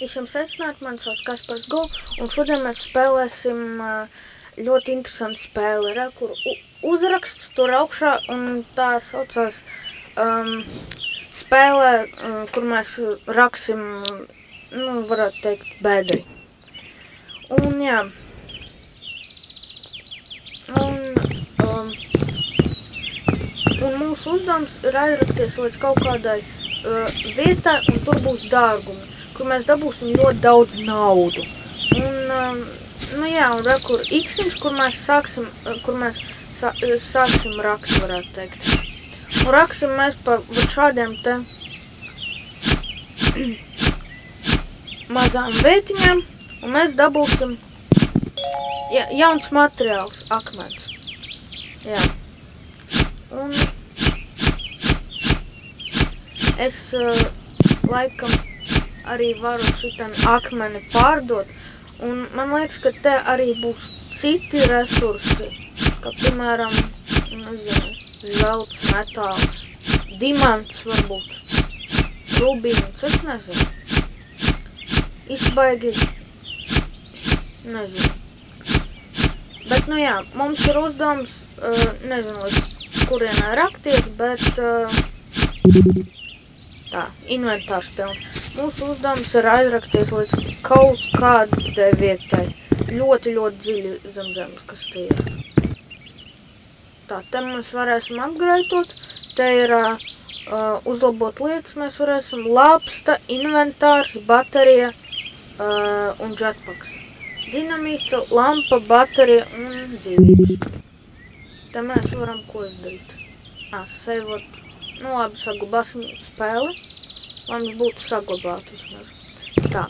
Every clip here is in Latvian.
Visiem sveicināti, mani sauc Kaspars Go, un šodien mēs spēlēsim ļoti interesantu spēli, kur uzraksts tur augšā, un tā saucās spēlē, kur mēs raksim, varētu teikt, bedri. Un jā, un mūsu uzdevums ir aizrakties līdz kaut kādai vietai, un tur būs dārgumi, kur mēs dabūsim ļoti daudz naudu. Un, un kur iksiņš, kur mēs sāksim rakt, varētu teikt. Un raksim mēs pa šādiem te mazām vietiņām, un mēs dabūsim jauns materiāls, akmens. Jā. Un es laikam arī varu šitan akmeni pārdot, un man liekas, ka te arī būs citi resursi, kā piemēram, zelts, metāls, dimants varbūt, rubīns, es nezinu. Izbaigi, nezinu. Bet, mums ir uzdevums, nezinu, kurienai rakties, bet tā, inventārs pilns. Mūsu uzdevums ir aizrakties līdz kaut kādai vietai. Ļoti, ļoti dziļi zem zemes, kas te ir. Tā, te mēs varēsim upgradeot. Te ir uzlabot lietas, mēs varēsim lāpsta, inventārs, baterija un jetpacks. Dinamīta, lampa, baterija un dzīvības. Te mēs varam ko izdarīt. Seivot. Labi, saglabāsim spēli. Lai mums būtu saglabāt vismaz. Tā.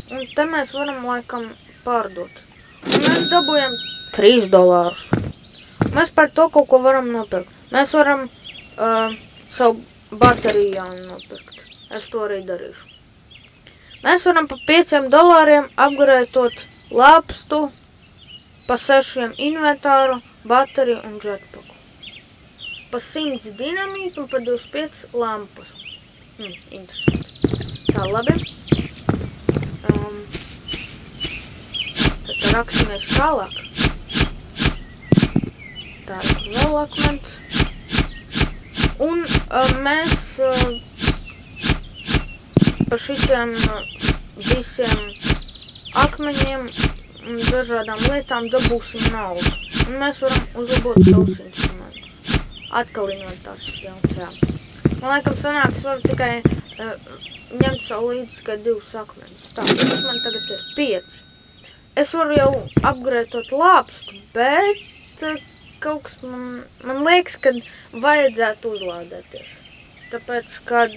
Un te mēs varam laikam pārdot. Un mēs dabūjam $3. Mēs par to kaut ko varam nopirkt. Mēs varam savu bateriju jaunu nopirkt. Es to arī darīšu. Mēs varam pa $5 upgradeot lāpstu, pa 6 inventāru, bateriju un jetpacku. Pa 100 dinamītu un pa 25 lampas. Interesanti. Tā, labi. Tad raksimies tālāk. Tā, vēl akmens. Un mēs par šitiem visiem akmeņiem un dažādām lietām dabūsim naudu. Un mēs varam uzlabot savus instrumentus. Atkal inventārs pilns, jā. Man laikam sanāks, varu tikai ņemt savu līdzi tikai 2 akmeņus. Tā, man tagad ir 5. Es varu jau upgradeot lāpstu, bet kaut kas man liekas, ka vajadzētu uzlādēties. Tāpēc, kad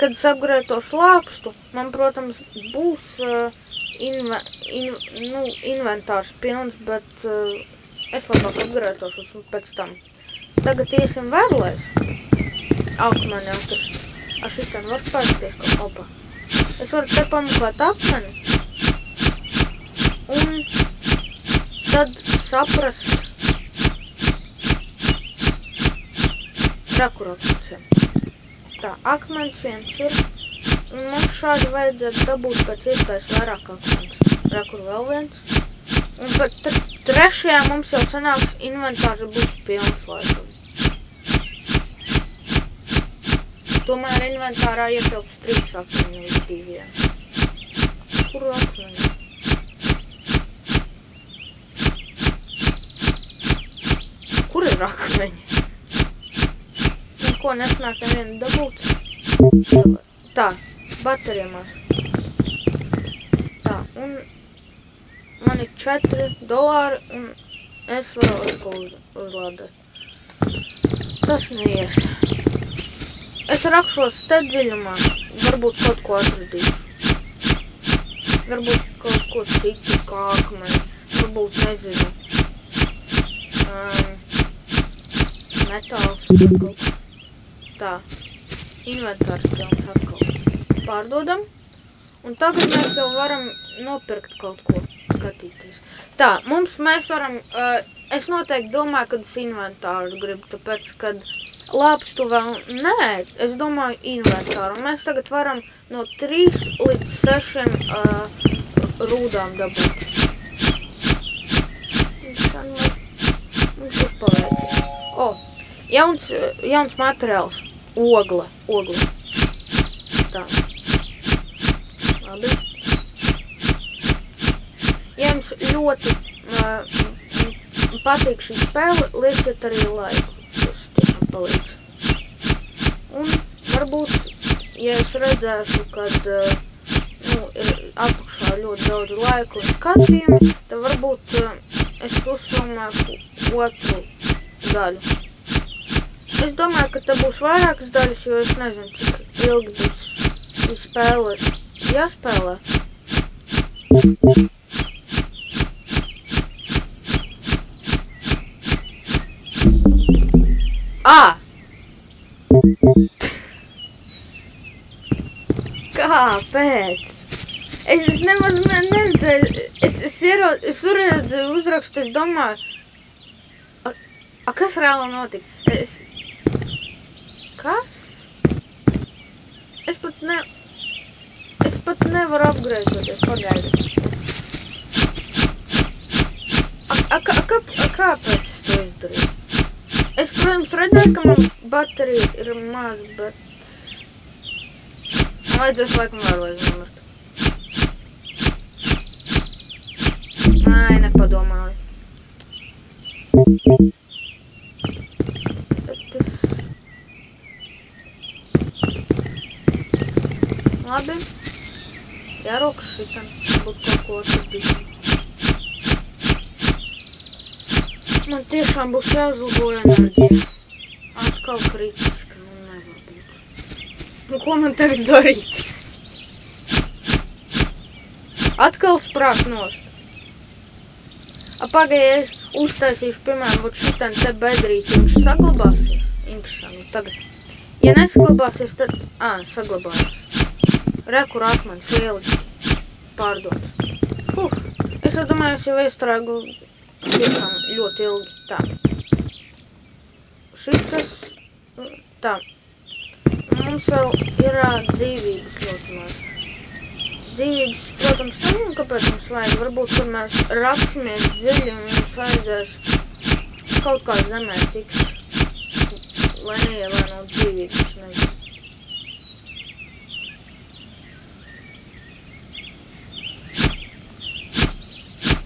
es upgradeošu lāpstu, man, protams, būs inventārs pilns, bet es labāk upgradeošos un pēc tam. Tagad iesim vēlēs. Akmeni atrast. Ar šitan var pārsties kaut kopā. Es varu te pameklēt akmeni. Un tad saprast. Kur atpusiem. Tā, akmens viens ir. Un mums šādi vajadzētu dabūt pēc iespējas vairāk akmens. Kur vēl viens. Un tad trešajā mums jau sanāks inventārs būs pilns laikam. Tomēr inventārā ietilps 3 akmeņi līdz 2. Kur akmeņi? Kur ir akmeņi? Neko nesnāk nevienu dabūt. Tā, baterija maz. Tā, un man ir $4 un es varu atkal uzlādēt. Tas neies. Es rakšos te dziļumā, varbūt kaut ko atradīšu. Varbūt kaut ko citu kā akmeni, varbūt nezinu. Metāls kaut ko. Tā, inventārs pilns atkal. Pārdodam. Un tagad mēs jau varam nopirkt kaut ko, skatīties. Tā, mēs varam, es noteikti domāju, kad es inventāru gribu, tāpēc, kad Lāpis tu vēl, nē, es domāju inventāru. Mēs tagad varam no 3 līdz 6 rūdām dabūt. Mums ir paveicies. O, jauns materiāls. Ogla. Tā. Labi. Ja jums ļoti patīk šī spēle, lieciet arī laiku. Tas tiešām palīdz. Un varbūt, ja es redzēšu, kad ir apakšā ļoti daudz laiku un skatījumi, tad varbūt es uzfilmēšu otru daļu. Es domāju, ka te būs vairākas daļas, jo es nezinu, cik ilgi būs spēle jāspēlē. Kāpēc? Es nemaz neredzēju, es uredzēju uzrakstu, es domāju, kas reāli notika? Kas? Es pat nevaru apgriežoties, pagaidi. Kāpēc es to izdarīju? Es, protams, redzēju, ka man baterija ir maz, bet man vajadzēs laikam vēlreiz nomirt. Nē, nepadomāju. Bet es... Labi. Jārūks šitam, būtu kaut ko atradīt. Man tiešām būs jāuzlabo enerģija. Atkal kritiski, nevar būt. Ko man tagad darīt? Atkal sprākt nost. Pagaidies, uztaisīšu, piemēram, šitam te bedrīti, viņš saglabāsies. Interesanti, tagad. Ja nesaglabāsies, tad... saglabāsies. Rekur akmens, lieliski. Pārdots. Es domāju, es jau iestrāgu tiešām ļoti ilgi. Tā. Šitas... Tā. Mums vēl ir dzīvības ļoti maz. Dzīvības, protams, tam, kāpēc mums vajag. Varbūt, kad mēs raksimies dziļi un mums vajadzēs kaut kā zemē tikt, lai neievainot dzīvības, nezinu.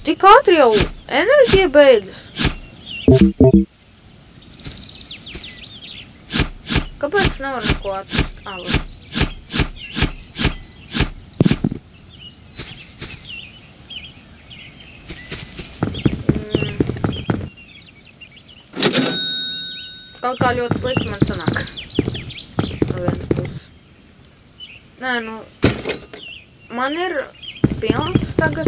Tik ātri jau enerģija beidzas. Kāpēc nevar neko atrast? Labi. Kaut kā ļoti slikti man sanāk. No vienas puses. Nē, man ir pilns tagad.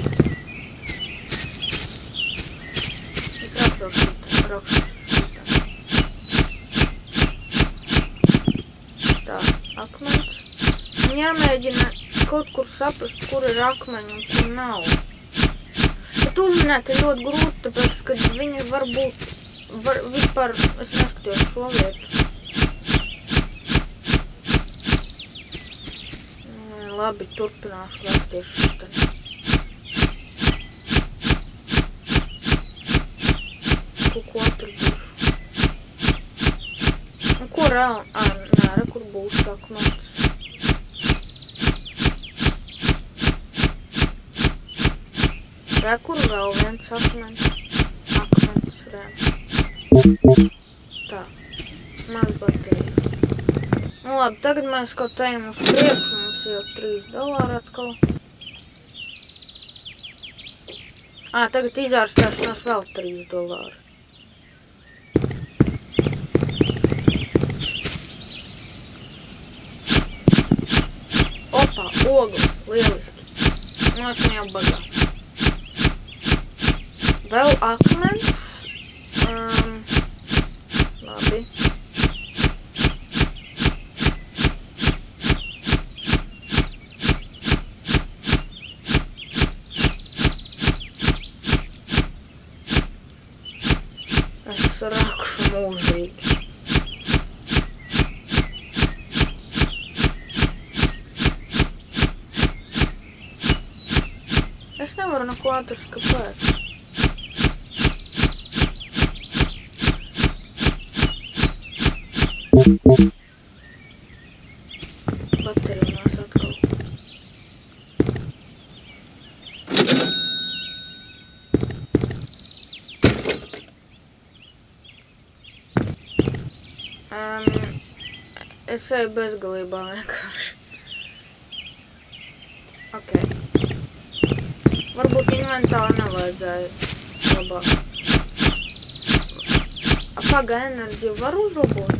Tā, akmens. Man jāmēģina kaut kur saprast, kur ir akmeņi un kur nav. Bet uzminēt ir ļoti grūti, tāpēc, ka viņi varbūt, vispār, es neskatījos šo vietu. Labi, turpināšu vēsties šitā. Ko atradīšu. Un ko reāli? Nē, kur būs akmens. Kur vēl viens akmens. Akmens, Tā. Maz baterija. Labi, tagad mēs kaut ejam uz priekšu. Mums jau $3 atkal. Tagad izārstāšanās vēl $3. Ogles, lieliski. Esmu jau bagāts. Vēl akmens. Labi. Es rakšu mūžīgi. Es nevaru neko atrast, kāpēc. Baterijās atkal. Es eju bezgalībā vienkārši. Ok. Varbūt inventāru nevajadzēja labāk. Paga enerģiju var uzlabot?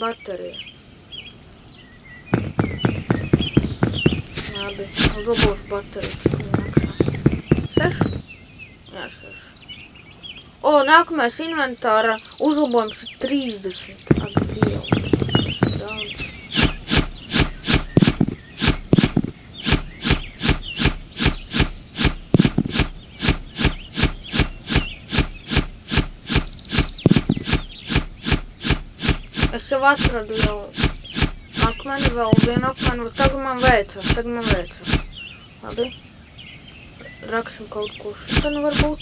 Baterija. Labi, uzlabošu bateriju, cik viņa maksā. 6? Jā, 6. O, nākamais inventāra uzlabojums ir 30. Ak, Dievs, tas ir daudz. Es jau atradu jau akmeni, vēl vienu akmeni, tagad man veicās. Labi. Raksim kaut ko šitanu varbūt.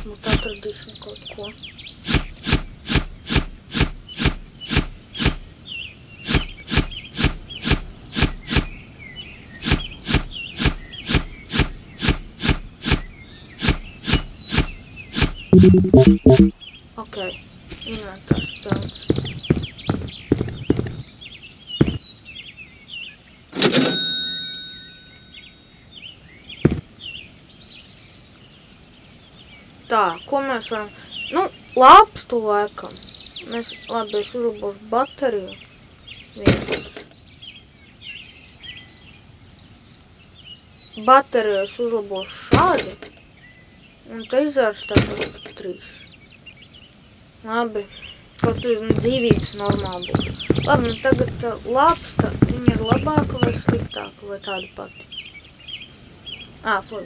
Mums atradīsim kaut ko. Ok, inventārs pilns. Tā, ko mēs varam... Nu, lāpstu laikam. Labi, es uzlabošu bateriju. Vienas. Bateriju es uzlabošu šādi. Un te izvērs tāpēc 3. Labi, kaut dzīvības normāli būs. Labi, un tagad lāpsta, viņa ir labāka vai sliktāka, vai tāda pati?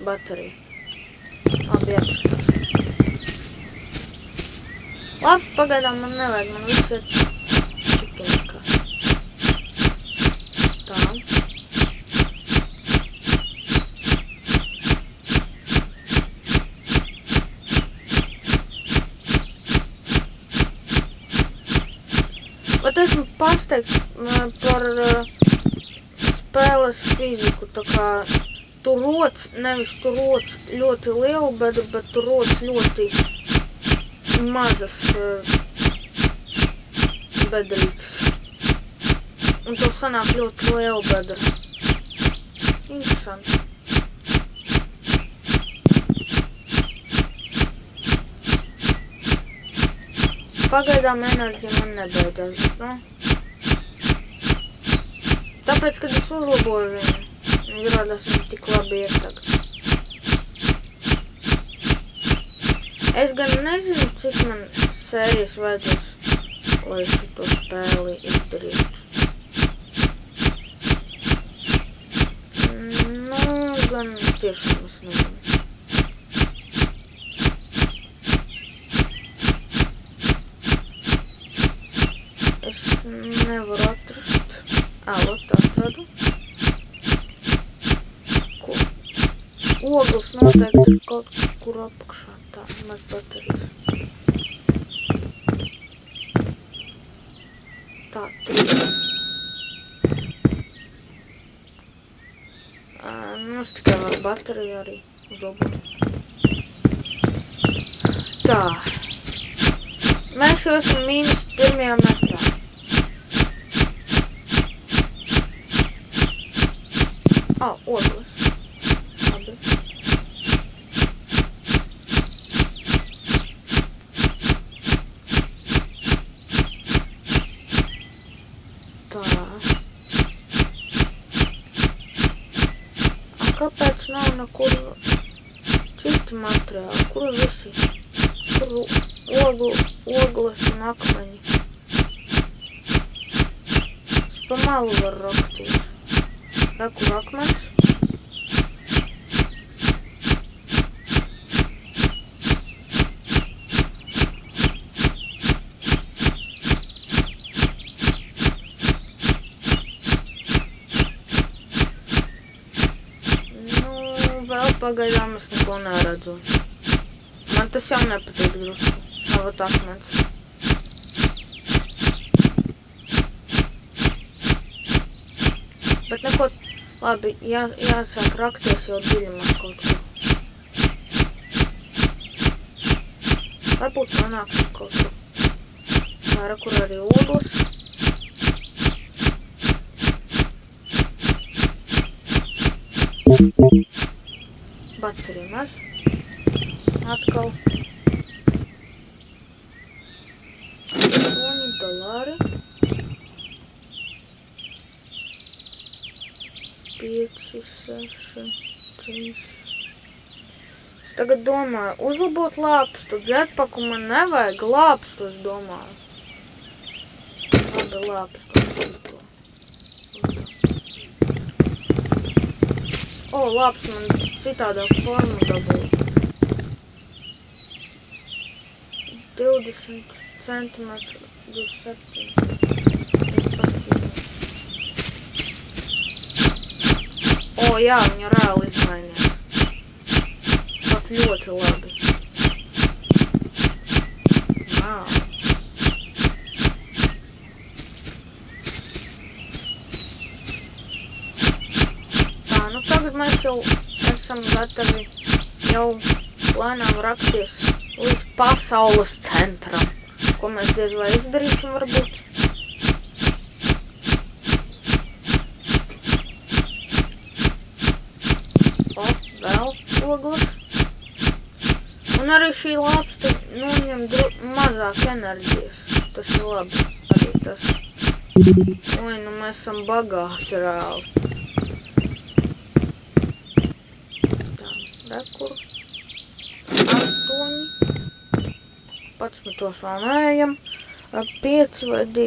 Baterija. Labi, jāapskatās. Labs, pagaidām man nevajag, man viss ir čikiņkā. Tā. Bet esmu pārsteigts par spēles fiziku, tā kā tu roc, nevis tu roc ļoti lielu bedu, bet tu roc ļoti mazas bedrītes. Un to sanāk ļoti liela bedra. Interesanti. Pagaidām enerģija man nebeidzās, nu? Tāpēc, kad es uzlaboju viņu, izrādās viņi tik labi ir tagad. Es gan nezinu, cik man sērijas vajadzēs, lai šito spēli izdarītu. Nu, gan tiešām es nezinu. Es nevaru atrast. Ot, atradu. Ko? Ogles noteikti ir kaut kur apakšā. Tā, maz baterijas. Tā, 3. Mums tikai var bateriju arī uzlabot. Tā. Mēs jau esam -1. metrā. Ogles. Labi. Kāpēc nav nekur citi materiāli? Kur visi? Kur ogles un akmeņi? Es pa malu varu rakstīt. Kur akmens? pagaidām es neko neredzu. Man tas jau nepatīk drusku. Nav akmens. Bet neko, labi, jāsāk rakties jau dziļumā kaut ko. Varbūt panāksim kaut ko. Vēra, kur arī ogles. Baterija maz. Atkal. $8. 5, 6, 3. Es tagad domāju, uzlabot lāpstu. Jetpacku man nevajag lāpstu, es domāju. Labi, lāpstu. O, lāpstu man citādāk formu dabūja. 20 centimetru, 27. O, jā, viņa reāli izmainījās. Pat ļoti labi. Wow. Tā, nu tagad mēs jau esam gatavi jau lēnām rakties līdz pasaules centram. Ko mēs diez vai izdarīsim varbūt. Ogles. Un arī šī lāpsta noņem mazāk enerģijas. Tas ir labi. Arī tas. Oi, nu mēs esam bagāti reāli. Tā, rekuru. 8. 11 vēl neejam. 5 vai 2.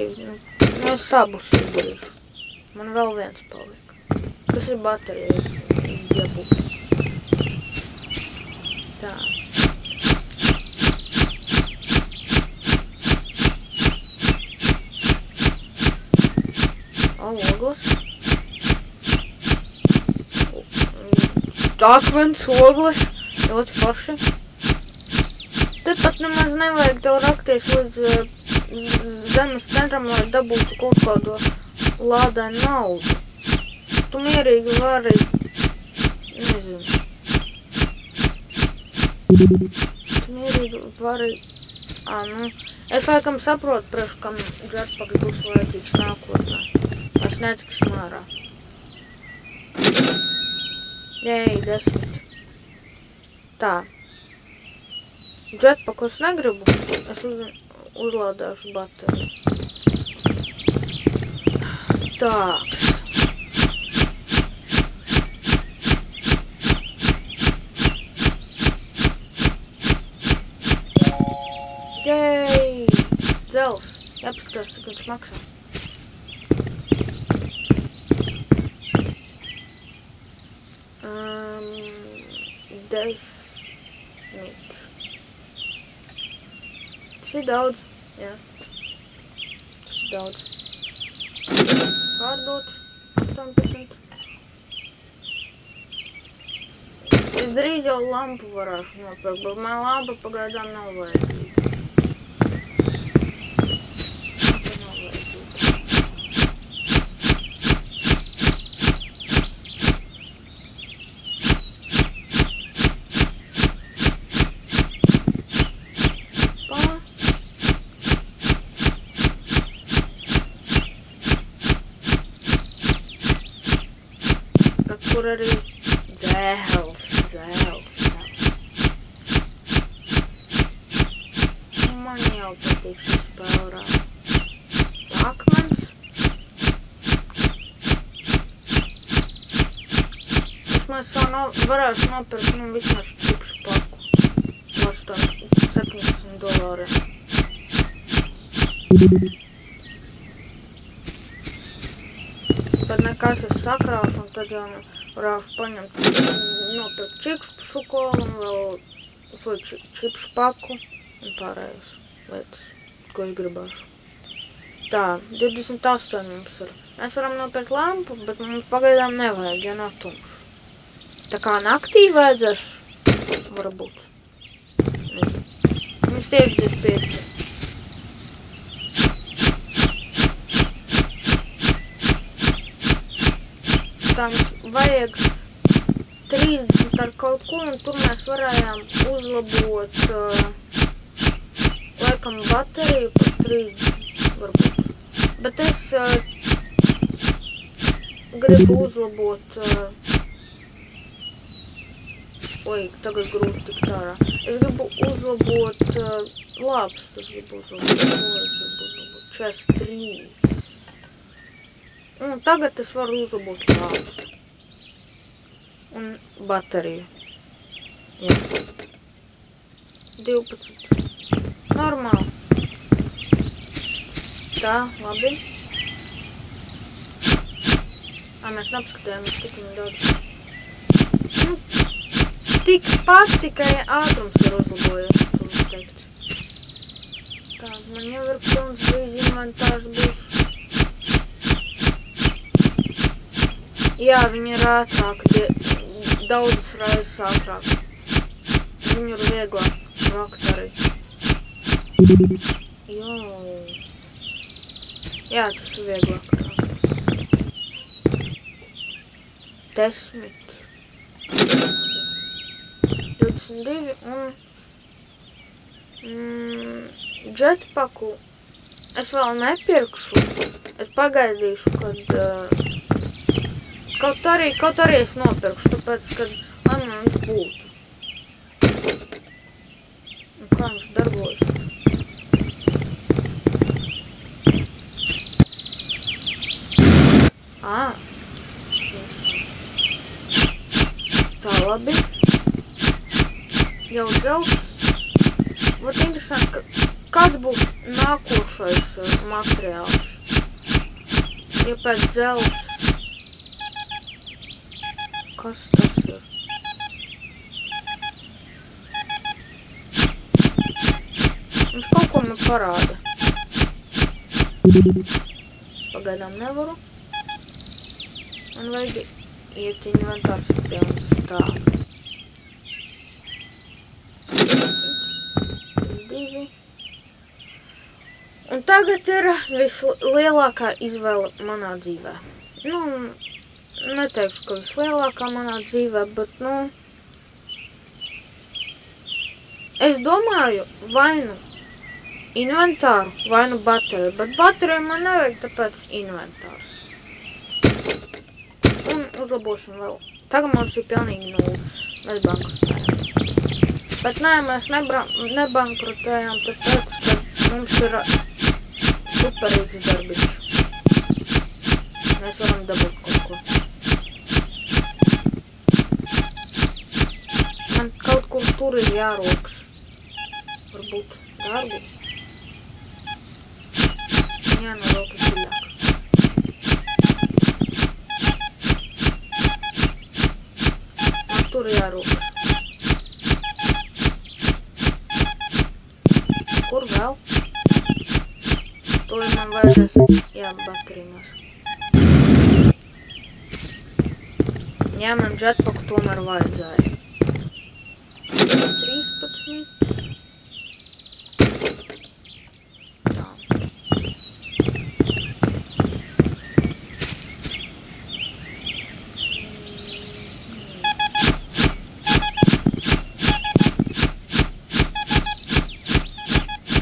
Mēs abus izdarīšu. Man vēl viens palika. Tas ir baterija. Iebūt. Tā. Ogles. Akmens, ogles. Ļoti forši. Tad pat nemaz nevajag tev rakties līdz zemes centram, lai dabūtu kaut kādu lādēnu naudu. Tu mierīgi vari, nezinu. Tu mierīgi vari, nu, es laikam saprotu, priekš, kam Jetpacks būs vajadzīgs nākotnē. Mēs netiksim ārā. Jei, 10. Tā. Jetpacku es negribu, es uzlādēšu bateriju. Tā. Jei! Dzels! Jāpaskatās, cik viņš maksā. Tas ir daudz, jā. Tas ir daudz. Pārdot 18. Es drīz jau lampu varēšu nopirkt, bet man lampa pagaidām nav vajadzīga. Kur arī dzēls. Man jau patīk šis spēlrā. Akmens. Mēs varētu nopirkt, vismaz čipšu paku. $17. Bet nekas es sakrāšu, un tad jau varēšu paņemt, nopirkt čipšu kolu un vēl čipšu paku un pārējos lietas, ko es gribēšu. Tā, 28 mums ir. Mēs varam nopirkt lampu, bet mums pagaidām nevajag, ja nav tumšs. Tā kā naktī vajadzēs, varbūt. Nezinu. Mums tiek 25. Tā mums vajag 30 ar kaut ko, un tur mēs varējām uzlabot, laikam, bateriju par 30, varbūt. Bet es gribu uzlabot, tagad grūti tikt ārā. Es gribu uzlabot lāpus, es gribu uzlabot 43. Un tagad es varu uzlabot lāpus. Un bateriju. Jā. 12. Normāli. Tā, labi. Mēs neapskatījāmies tik daudz. Nu, tikpat tikai ātrums ir uzlabojies, tu teikt. Tā, man jau ir pilns brīz inventārs būs. Jā, viņi ir ātrāk, daudzas reizes ātrāk. Viņi ir vieglāk vākt arī. Jā, tas ir vieglāk. 10. 22 un jetpacku es vēl nepirkšu. Es pagaidīšu, kad kaut arī es nopirkšu, tāpēc, kad lai man viņš būtu. Un kā viņš darbojas? Tā, labi. Jau dzels. Vat interesanti, kāds būs nākošais materiāls. Ja pēc dzels. Kas tas ir? Viņš kaut ko man parāda. Pagaidām nevaru. Man vajag iet inventārs pilns. Tā. 2. Un tagad ir vislielākā izvēle manā dzīvē. Nu, neteikšu, ka vislielākā manā dzīvē, bet, nu, es domāju, vai nu inventāru, vai nu bateriju, bet bateriju man nevajag, tāpēc inventārs. Un uzlabosim vēl. Tagad mums ir pilnīgi 0. Mēs bankrotējam. Bet nē, mēs nebankrotējām, tāpēc, ka mums ir superīgs darbiņš. Mēs varam dabūt kaut ko. Man kaut kur tur ir jārokas. Varbūt darbu. Jānorokas dziļāk. Tur jārokas. Kur vēl? To man vajadzēs, jā, baterijās. Jā, man jetpacku tomēr vajadzēja. 13. Tā.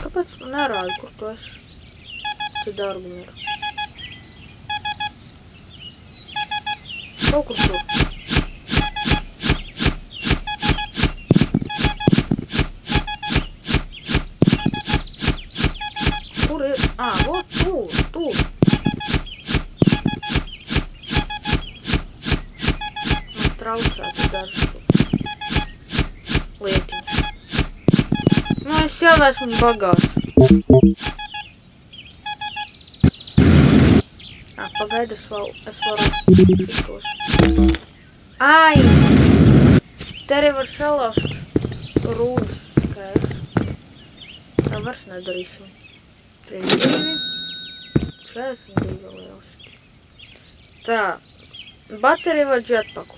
Kāpēc tu nerādi, kur tu esi? Te dārgumi ir. Kaut kur tur. Kur ir? Vot tur. Man traucētu dažas lietiņas. Nu, es jau esmu bagāts. Pagaidi, es varu šitos. Ai! Te arī var salauzt rūdas skaidrs. Tā vairs nedarīsim. 32. 42 liels. Tā. Baterija vai jetpacku?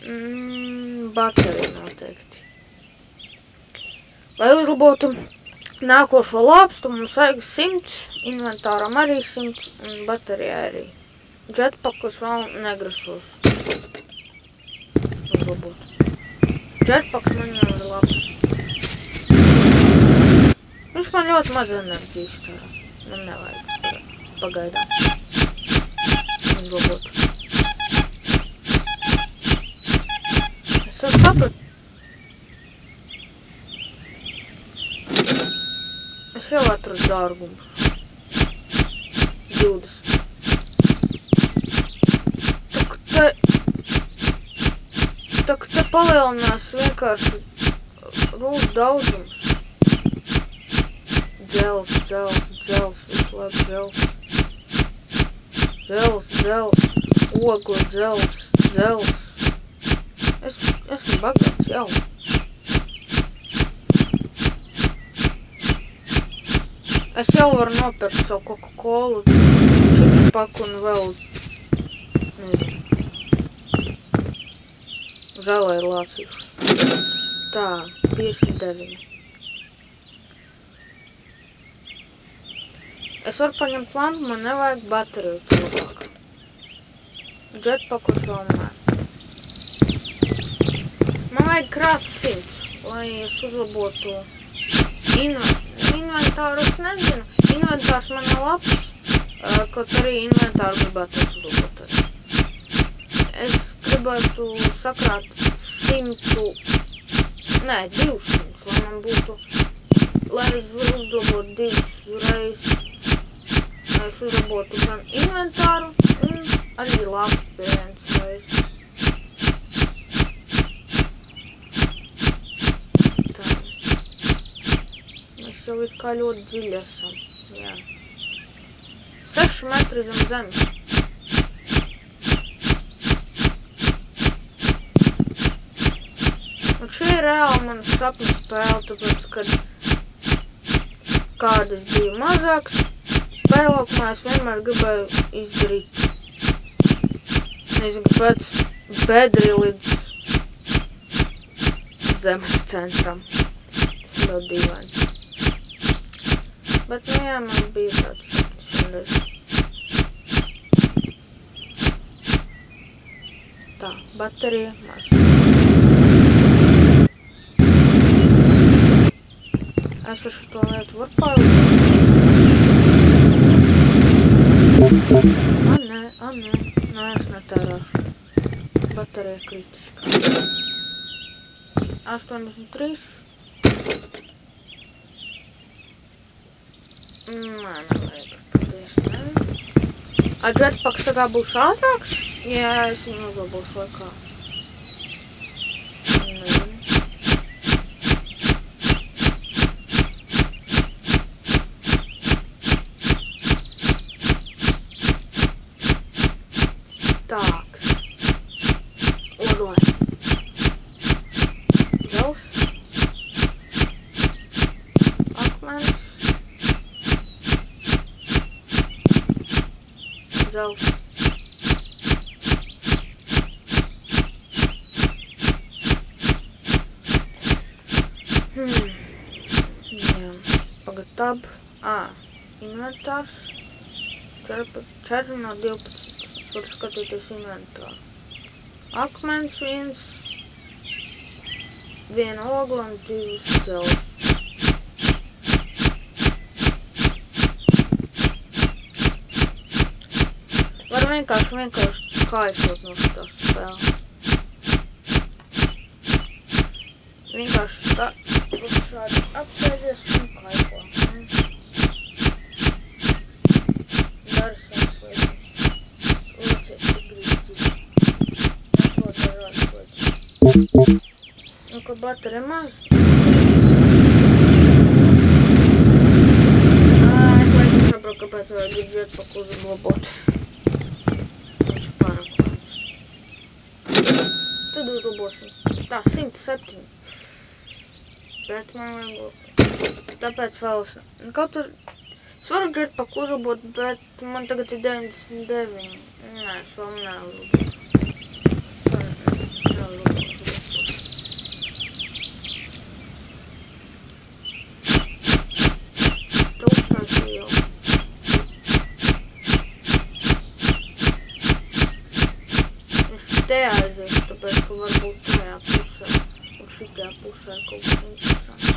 Baterija noteikti. Lai uzlabotu nākošo lāpstu, mums vajag 100, inventāram arī 100 un baterijā arī. Jetpackus vēl negrasos uzlabot. Jetpacks man jau ir labs. Viņš man ļoti maz enerģijas tērā. Man nevajag pagaidām uzlabot. Es jau sapratu. Es jau atradu dārgumu. 20. Tak te palielinās vienkārši rūs daudzums. Džels, visu laiku džels. Džels, ogla džels. Esmu bagāts jau. Es jau varu nopirkt savu Coca-Colu, čipspaku un vēl, nezinu, žēlē ir lācīšu. Tā, 59. Es varu paņemt lampu, man nevajag bateriju labāk. Jetpackus vēl nē. Man vajag krāt 100, lai es uzlabotu inventāru, es nezinu. Inventārs man nav labs, kaut arī inventāru gribētu uzlabot. Es gribētu sakrāt 200, lai man būtu, lai es varu uzlabot 2 reizes. Lai es uzlabotu gan inventāru un arī labs viens reizes. Tā. Mēs jau it kā ļoti dziļi esam. Jā. 6 metri zem zemes. Un šī ir reāli mana sapņu spēle, tāpēc, kad kādas bija mazāks, spēlākumā es vienmēr gribēju izdarīt, nezinu, pēc bedri līdz zemes centram. Tas ir ļoti dīvaini. Bet, nu jā, man bija tāds sapnis šoreiz. Tā, baterija maz. Es ar šo lietu varu pārlīdēt. Nē, es netērāšu. Baterija kritiska. 83. Nē, nevajag. Paldies, nē. Jetpacks tagad būs ātrāks? Jā, es viņu uzlabošu vai kā. Tāks. Oglē. Džels. Akmens. Džels. Jā. Pagad tab. Inventārs. 4 no 12. Var skatīties inventāru. Akmens 1, 1 ogla un 2 dzelzs. Var vienkārši kaisot no šitās spēles. Vienkārši šādi apsēdies un kaifo. Dari savas lietas. Nu, ka baterija maz. Es laikam saprotu, kāpēc vajag jetpacku uzlabot. Viņš ir pārāk maz. Tad uzlabosim. Tā, 107. Bet man vajag... Tāpēc vēl es... Kaut ar... Es varu jetpacku uzlabot, bet man tagad ir 99. Nē, es vēl neuzlabotu. Tu uztaisīji jau. Es te aiziešu, tāpēc, ka varbūt tajā pusē un šitajā pusē kaut kas interesants.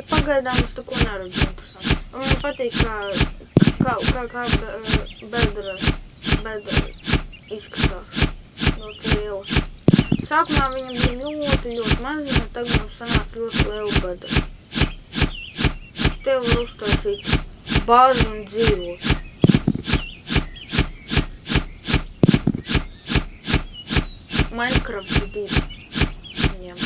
Pagaidām es tako neredzu interesanti. Un man patīk, kā bedra izskatās. Ļoti liela. Sākumā viņa bija ļoti maziņa, un tagad mums sanāca ļoti liela bedra. Te var uztaisīt bāzi un dzīvot. Minecraft 2 viņiem.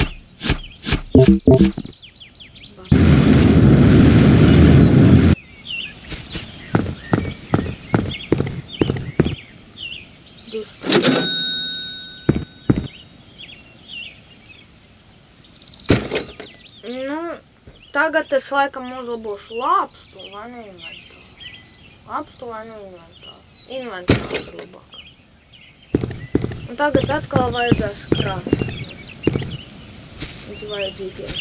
Nu, tagad es laikam uzlabošu lāpstu vai nu inventāru. Lāpstu vai nu inventāru. Inventārs ir labāk. Un tagad atkal vajadzēs krāt. Viņš vajadzīgiem.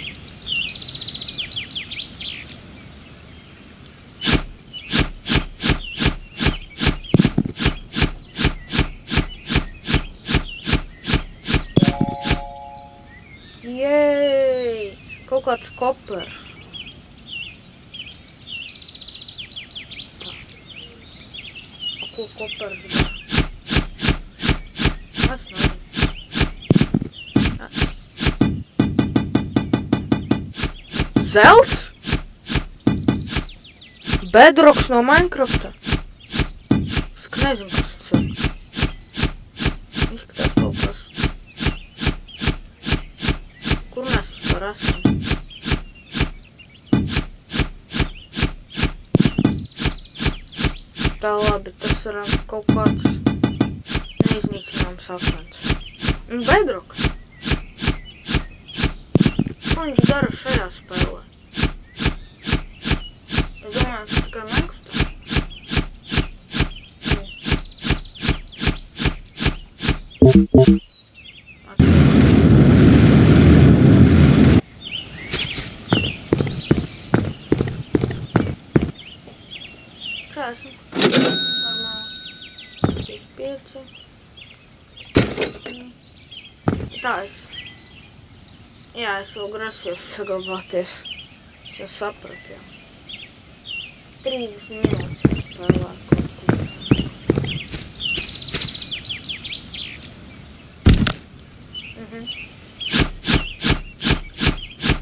Jej! Kaut kāds kopers. Tā. A ko kopers dara? Es nezinu. Zelts? Bedrocks no Minecrafta? Es nezinu, kas tas ir. Izskatās kaut kas. Kur mēs vispār esam? Tā labi, tas ir kaut kāds neiznīcināms akmens. Un bedrocks? Ko viņš dara šajā spēlē? Es domāju, tas tikai Minecraftā. Normāli. 5. Tā Jā, es vēl grasījos saglabāties. Es jau sapratu, jā. 30 minūtes spēlēt kaut ko.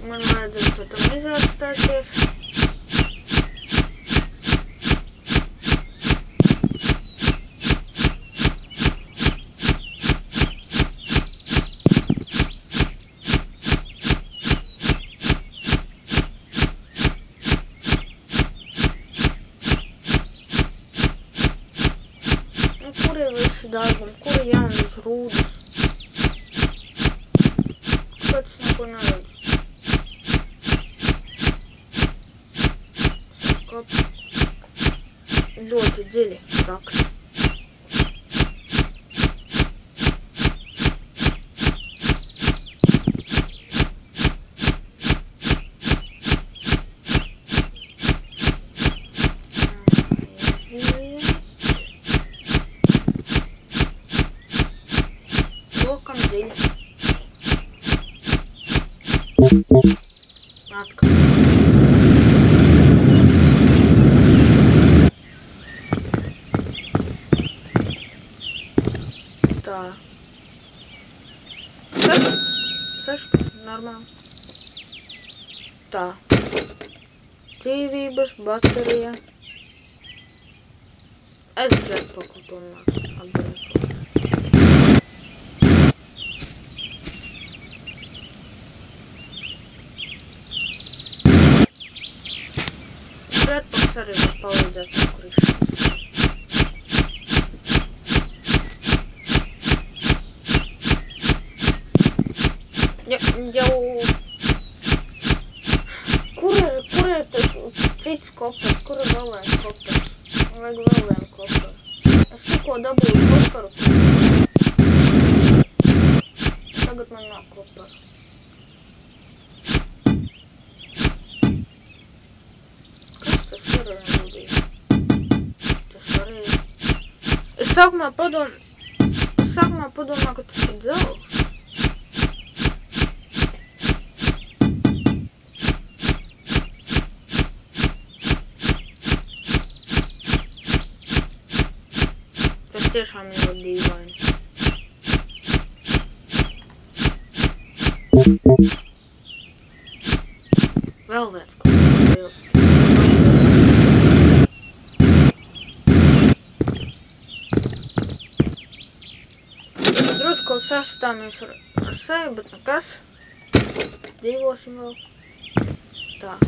Man vajadzēs pēc tam izādstāties. Kur ir visi dārgumi? Kur ir jaunas rūdas? Kāpēc es neko neredzu? Ļoti dziļi raksta. Lokam dziļi. Atkal. Tā. 16, normāli. Tā. Dzīvības, baterija. Es jetpacku tomēr atbrīko. Jetpacks arī var palīdzēt nokrīšanas. Ja, jau... Kur ir tas cits kopers? Kur ir vēl viens kopers? Vajag vēl vienu koperu. Es tikko dabūju koperu. Tagad man nav koperu. Kas tas ir? Tas arī ir. Es sākumā padomāju, ka tas ir dzelzs. Tiešām ļoti dīvaini. Vēl viens kopers. Drusku sastāmies ar sevi, bet nekas. Dzīvosim vēl. Tā.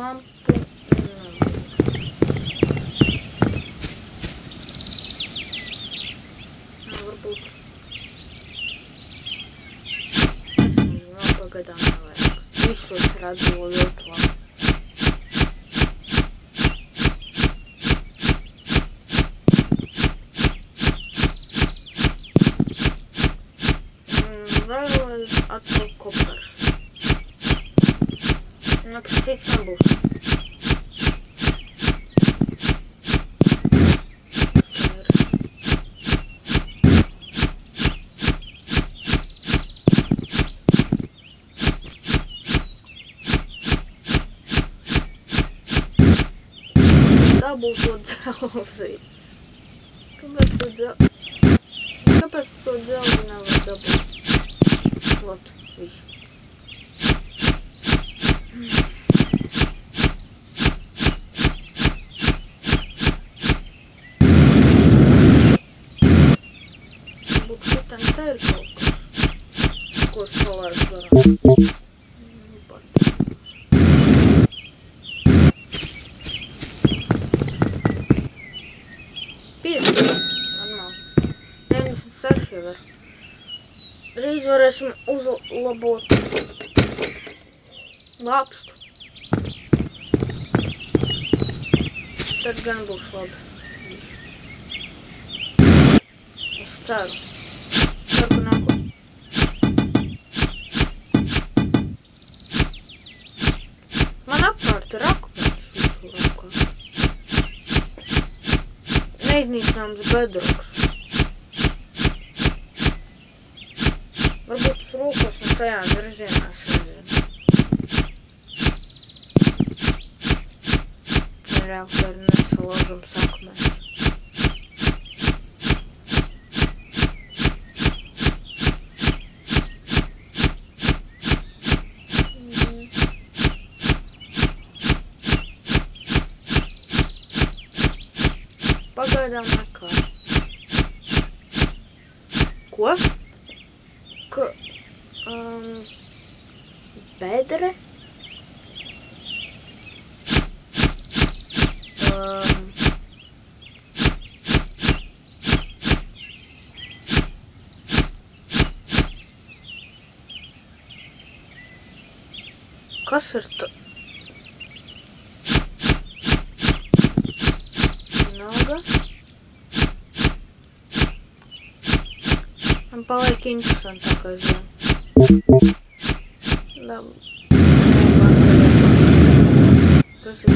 Lampu. Varbūt. Es nezinu, vēl pagaidām nevajag. Visus redzu ļoti labi. Vēlreiz atkal kopers. Nekas cits nebūs. Dabūt to dzelzi. Kāpēc to dzelzi nevar dabūt? Ot, visu. Varbūt šitam te ir kaut kas, ko es palaist garām. Drīz varēsim uzlabot lāpstu. Tad gan būs labi. Es ceru. Ceru, ka nāko. Man apkārt ir akmens visu rokā. Neiznīcināms bedroks. Varbūt tas rūkos un tajā virzienā sēdien. Cerēju, ka ir nesalaužams akmens. Pagaidām nekā. Ko? Bedre. Kas ir tā? Naga. Man paliek interesantākais zem. Tas ir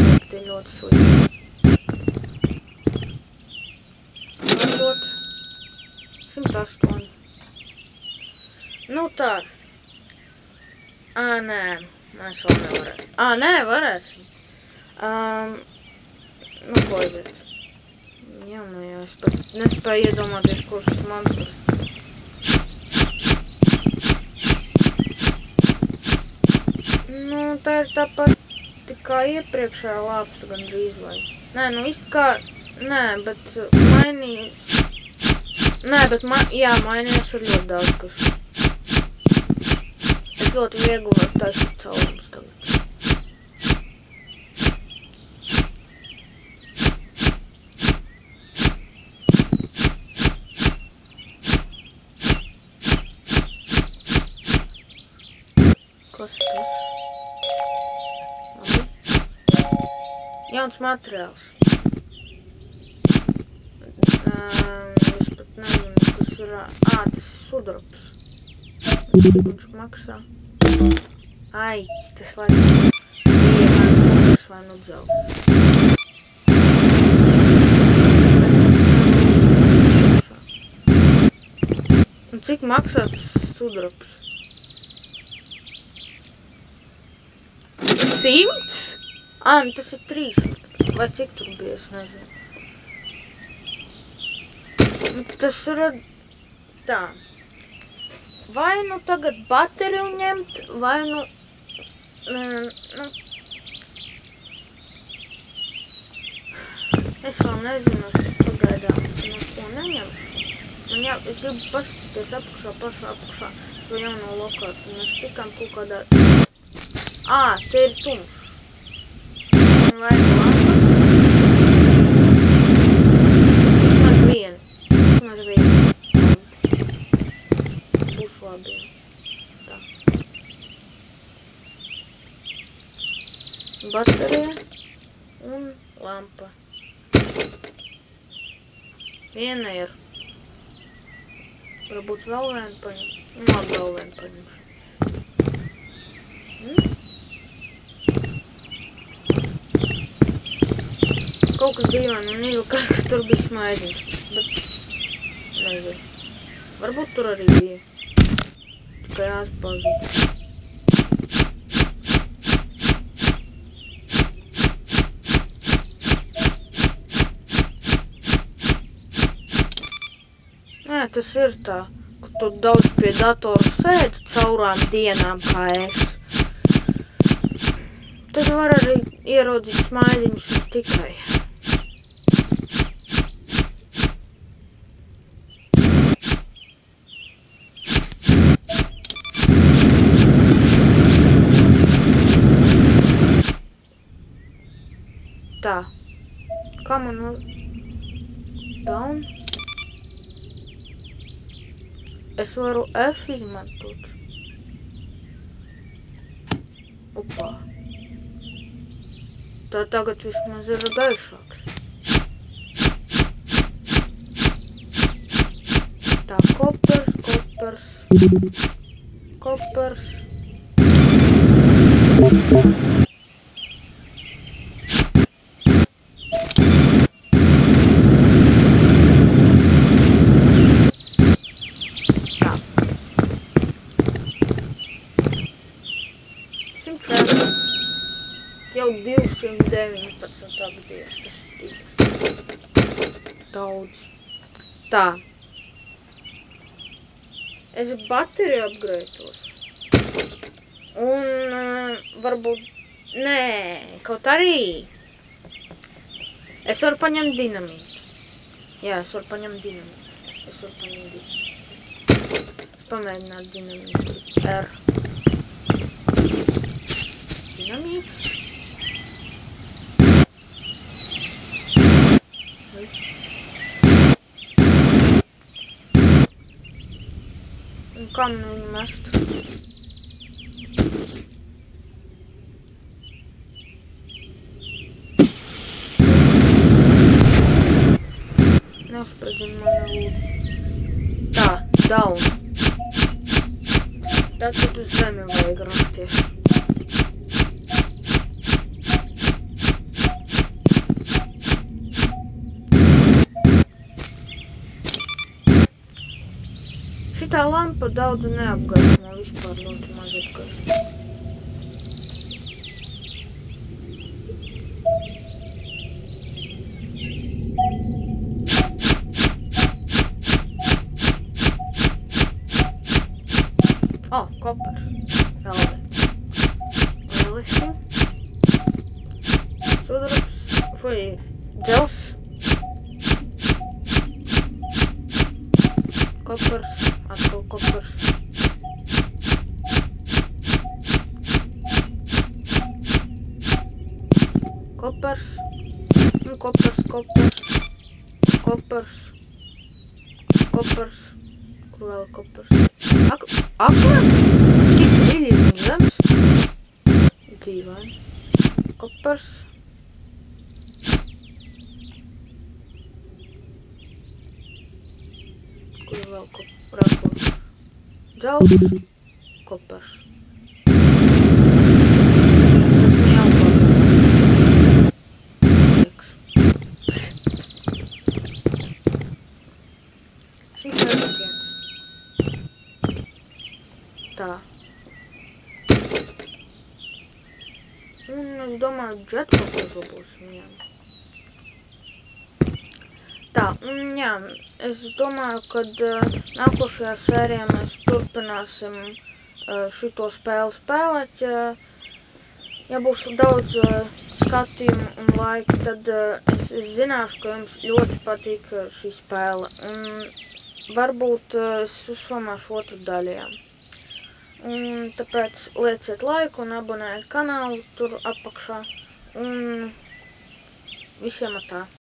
ļoti slikti. Varbūt 108. Nu tā. Nē. Mēs vēl nevarēsim. Nē, varēsim. Nu, ko aiziet? Jā, es pat nespēju iedomāties, kurš tas monstrs. Nu, tā ir tāpat kā iepriekšējā lāpsta gandrīz vai. Nē, nu viss kā... Nē, bet mainījās... Nē, bet mainījās ir ļoti daudz kas. Es ļoti viegli varu taisīt caurumus tagad. Kas tas? Labi. Jauns materiāls. Es pat nezinu, kas ir... tas ir sudrabs. Viņš maksā. Ai, tas laikam ir vai nu dzels. Un cik maksā tas sudrabs? 100? Nu tas ir 300. Vai cik tur bija, es nezinu. Tas ir tā. Vai nu tagad bateriju ņemt, vai nu... Es vēl nezinu, es pagaidām neko neņemšu. Es gribu paskatīties pašā apakšā to jauno lokāciju. Mēs tikām kaut kādā... te ir tumšs. Un vai nu lampa? Vismaz vienu. Būs labi. Tā. Baterija un lampa. Viena ir. Varbūt vēl vienu paņem. Labi, vēl vienu paņemšu. Kaut kas dīvaini un ilgi, ka tur bija smaidiņš. Bet nezinu. Varbūt tur arī bija. Tikai jāatpazīst. Nē, tas ir tā, ka tu daudz pie datora sēdi caurām dienām kā es. Tad var arī ieraudzīt smaidiņus ne tikai. Tā. Kā man vēl... Down? Es varu F izmantot. Opā. Tā tagad vismaz ir gaišāks. Tā, kopers. Jau 219 apdies, tas ir tik daudz. Tā. Es bateriju apgrētos. Un varbūt... Nē, kaut arī. Es varu paņemt dinamītu. Jā, es varu paņemt dinamītu. Pamēģināt dinamītu. R. Dinamīts. Un kā man viņu mest? Neuzspredzina mani lūdzu. Tā, down. Tā tad uz zemi vajag rakties. Šitā lampa daudz neapgaismo, vispār ļoti maz apgaismo. Kopers. Lieliski. Sudrabs. Dzels. Kopers. Atkal kopers. Kopers. Un kopers. Kur vēl kopers? Akmens? Cik dziļi ir zemes? dīvaini. Kopers. Kur vēl rakurs? Dzelzs. Kopers. Tā. Un es domāju, jetpack uzlabosim, jā. Tā, un jā, es domāju, kad nākošajā sērijā mēs turpināsim šito spēli spēlēt. Ja būs daudz skatījumu un laika, tad es zināšu, ka jums ļoti patīk šī spēle. Un varbūt es uzfilmēšu otru daļu, jā. Un tāpēc lieciet laiku un abonējiet kanālu tur apakšā. Un visiem atā.